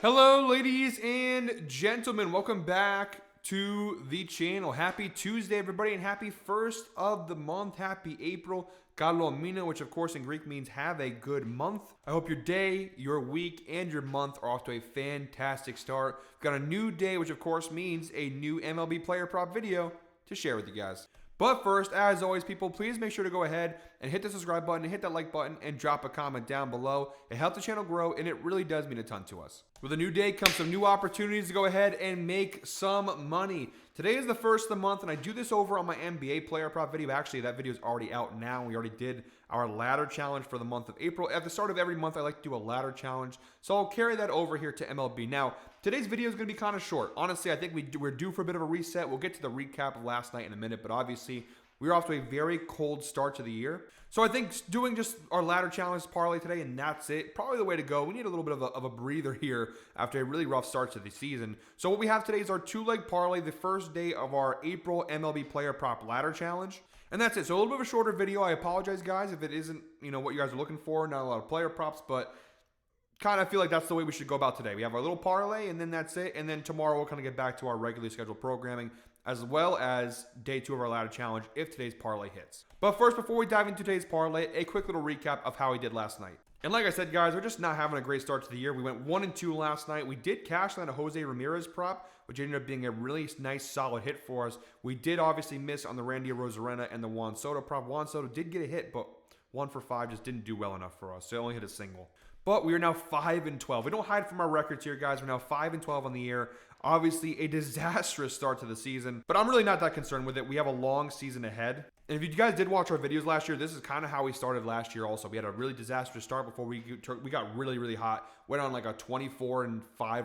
Hello, ladies and gentlemen. Welcome back to the channel. Happy Tuesday, everybody, and happy first of the month. Happy April. Καλό μήνα, which of course in Greek means have a good month. I hope your day, your week, and your month are off to a fantastic start. We've got a new day, which of course means a new MLB Player Prop video to share with you guys. But first, as always, people, please make sure to go ahead and hit the subscribe button and hit that like button and drop a comment down below. It helps the channel grow, and it really does mean a ton to us. With a new day comes some new opportunities to go ahead and make some money. Today is the first of the month, and I do this over on my NBA Player Prop video. Actually, that video is already out now. We already did our ladder challenge for the month of April. At the start of every month, I like to do a ladder challenge, so I'll carry that over here to MLB. Now, today's video is going to be kind of short. Honestly, I think we're due for a bit of a reset. We'll get to the recap of last night in a minute, but obviously, we're off to a very cold start to the year. So I think doing just our ladder challenge parlay today, and that's it. Probably the way to go. We need a little bit of a breather here after a really rough start to the season. So what we have today is our two-leg parlay, the first day of our April MLB Player Prop ladder challenge. And that's it. So a little bit of a shorter video. I apologize, guys, if it isn't, what you guys are looking for. Not a lot of player props, but kind of feel like that's the way we should go about today. We have our little parlay, and then that's it. And then tomorrow we'll kind of get back to our regularly scheduled programming, as well as day 2 of our ladder challenge if today's parlay hits. But first, before we dive into today's parlay, a quick little recap of how we did last night. And like I said, guys, we're just not having a great start to the year. We went 1-2 last night. We did cash on a Jose Ramirez prop, which ended up being a really nice, solid hit for us. We did obviously miss on the Randy Arozarena and the Juan Soto prop. Juan Soto did get a hit, but 1 for 5 just didn't do well enough for us. So it only hit a single. But we are now 5-12. We don't hide from our records here, guys. We're now 5-12 on the year. Obviously, a disastrous start to the season, but I'm really not that concerned with it. We have a long season ahead. And if you guys did watch our videos last year, this is kind of how we started last year also. We had a really disastrous start before we got really, really hot. Went on like a 24-5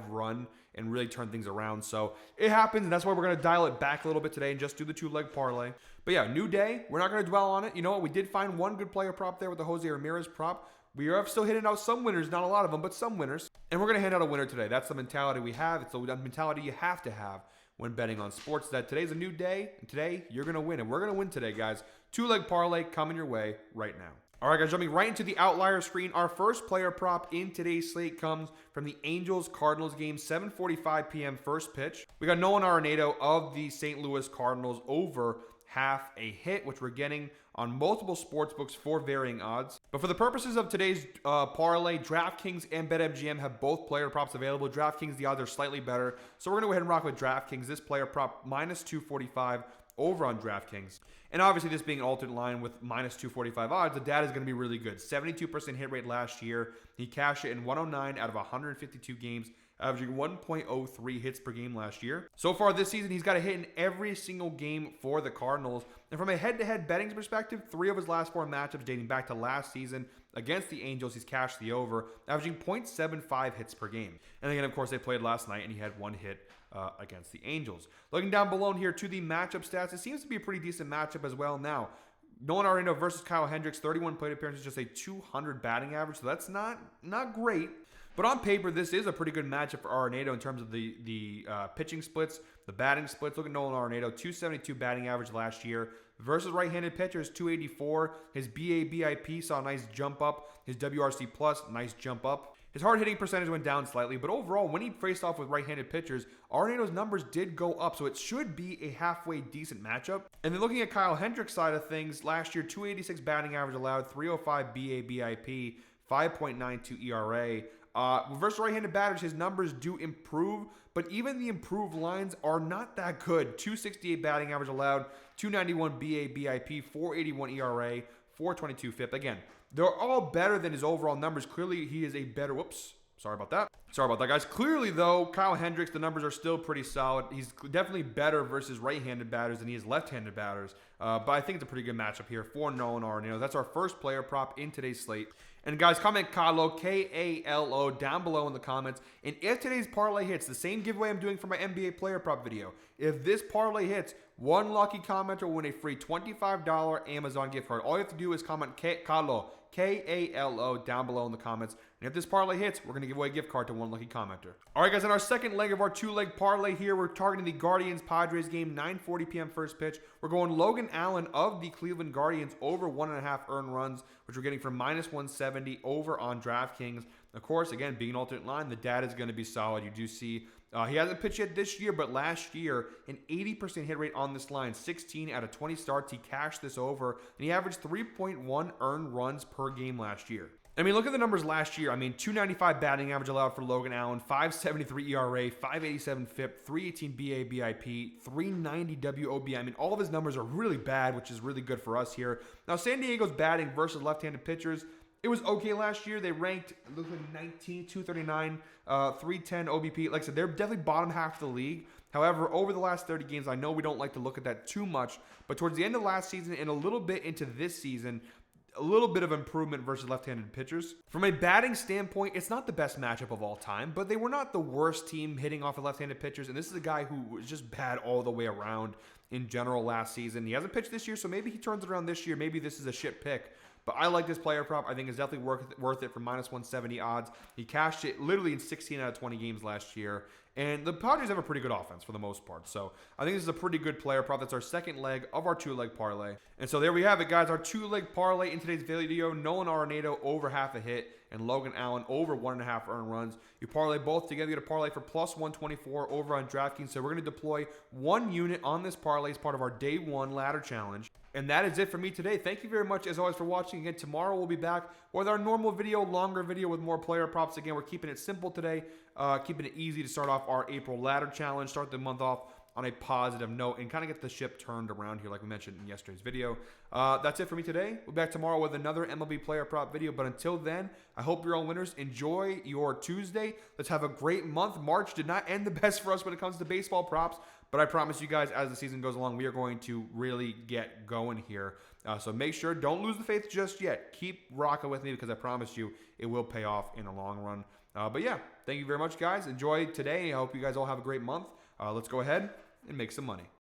run and really turned things around. So it happens, and that's why we're going to dial it back a little bit today and just do the two-leg parlay. But yeah, new day. We're not going to dwell on it. You know what? We did find one good player prop there with the Jose Ramirez prop. We are still hitting out some winners, not a lot of them, but some winners. And we're going to hand out a winner today. That's the mentality we have. It's the mentality you have to have when betting on sports. That today's a new day, and today you're going to win. And we're going to win today, guys. Two-leg parlay coming your way right now. All right, guys, jumping right into the outlier screen. Our first player prop in today's slate comes from the Angels-Cardinals game, 7:45 p.m. first pitch. We got Nolan Arenado of the St. Louis Cardinals over half a hit, which we're getting on multiple sports books for varying odds. But for the purposes of today's parlay, DraftKings and BetMGM have both player props available. DraftKings, the odds are slightly better. So we're going to go ahead and rock with DraftKings. This player prop, minus 245 over on DraftKings. And obviously this being an alternate line with minus 245 odds, the data is going to be really good. 72% hit rate last year. He cashed it in 109 out of 152 games, averaging 1.03 hits per game last year. So far this season, he's got a hit in every single game for the Cardinals. And from a head-to-head betting perspective, 3 of his last 4 matchups dating back to last season against the Angels, he's cashed the over, averaging 0.75 hits per game. And again, of course, they played last night, and he had 1 hit against the Angels. Looking down below here to the matchup stats, it seems to be a pretty decent matchup as well. Now, Nolan Arenado versus Kyle Hendricks, 31 plate appearances, just a 200 batting average, so that's not great. But on paper, this is a pretty good matchup for Arenado in terms of the pitching splits, the batting splits. Look at Nolan Arenado, 272 batting average last year versus right-handed pitchers, 284. His BABIP saw a nice jump up. His WRC plus, nice jump up. His hard hitting percentage went down slightly, but overall, when he faced off with right-handed pitchers, Arenado's numbers did go up, so it should be a halfway decent matchup. And then looking at Kyle Hendricks' side of things, last year, 286 batting average allowed, 305 BABIP, 5.92 ERA. Versus right-handed batters, his numbers do improve, but even the improved lines are not that good. 268 batting average allowed, 291 BABIP, 481 ERA, 422 FIP. Again, they're all better than his overall numbers. Clearly, he is a better... Whoops. Sorry about that, guys. Clearly, though, Kyle Hendricks, the numbers are still pretty solid. He's definitely better versus right-handed batters than he is left-handed batters. But I think it's a pretty good matchup here for Nolan Arenado. That's our first player prop in today's slate. And guys, comment Kalo, K-A-L-O, down below in the comments. And if today's parlay hits, the same giveaway I'm doing for my NBA player prop video, if this parlay hits, one lucky commenter will win a free $25 Amazon gift card. All you have to do is comment Kalo, K-A-L-O, down below in the comments. And if this parlay hits, we're going to give away a gift card to one lucky commenter. All right, guys, in our second leg of our two-leg parlay here, we're targeting the Guardians-Padres game, 9:40 p.m. first pitch. We're going Logan Allen of the Cleveland Guardians over 1.5 earned runs, which we're getting from -170 over on DraftKings. Of course, again, being an alternate line, the data is going to be solid. You do see he hasn't pitched yet this year, but last year, an 80% hit rate on this line, 16 out of 20 starts. He cashed this over, and he averaged 3.1 earned runs per game last year. I mean, look at the numbers last year. I mean, 295 batting average allowed for Logan Allen, 573 ERA, 587 FIP, 318 BA BIP, 390 WOB. I mean, all of his numbers are really bad, which is really good for us here. Now, San Diego's batting versus left-handed pitchers, it was okay last year. They ranked, it looks like 19, 239, 310 OBP. Like I said, they're definitely bottom half of the league. However, over the last 30 games, I know we don't like to look at that too much, but towards the end of last season and a little bit into this season, a little bit of improvement versus left-handed pitchers. From a batting standpoint, it's not the best matchup of all time, but they were not the worst team hitting off of left-handed pitchers, and this is a guy who was just bad all the way around in general last season. He hasn't pitched this year, so maybe he turns it around this year. Maybe this is a shit pick. But I like this player prop. I think it's definitely worth it for minus 170 odds. He cashed it literally in 16 out of 20 games last year. And the Padres have a pretty good offense for the most part. So I think this is a pretty good player prop. That's our second leg of our two-leg parlay. And so there we have it, guys. Our two-leg parlay in today's video. Nolan Arenado over half a hit and Logan Allen over 1.5 earned runs. You parlay both together, you get a parlay for plus 124 over on DraftKings. So we're going to deploy 1 unit on this parlay as part of our day 1 ladder challenge. And that is it for me today. Thank you very much, as always, for watching. Again, tomorrow we'll be back with our normal video, longer video with more player props. Again, we're keeping it simple today, keeping it easy to start off our April ladder challenge, start the month off on a positive note, and kind of get the ship turned around here like we mentioned in yesterday's video. That's it for me today. We'll be back tomorrow with another MLB player prop video, but until then, I hope you're all winners. Enjoy your Tuesday. Let's have a great month. March did not end the best for us when it comes to baseball props, but I promise you guys, as the season goes along, we are going to really get going here. So make sure, don't lose the faith just yet. Keep rocking with me because I promise you it will pay off in the long run. But yeah, thank you very much, guys. Enjoy today. I hope you guys all have a great month. Let's go ahead and make some money.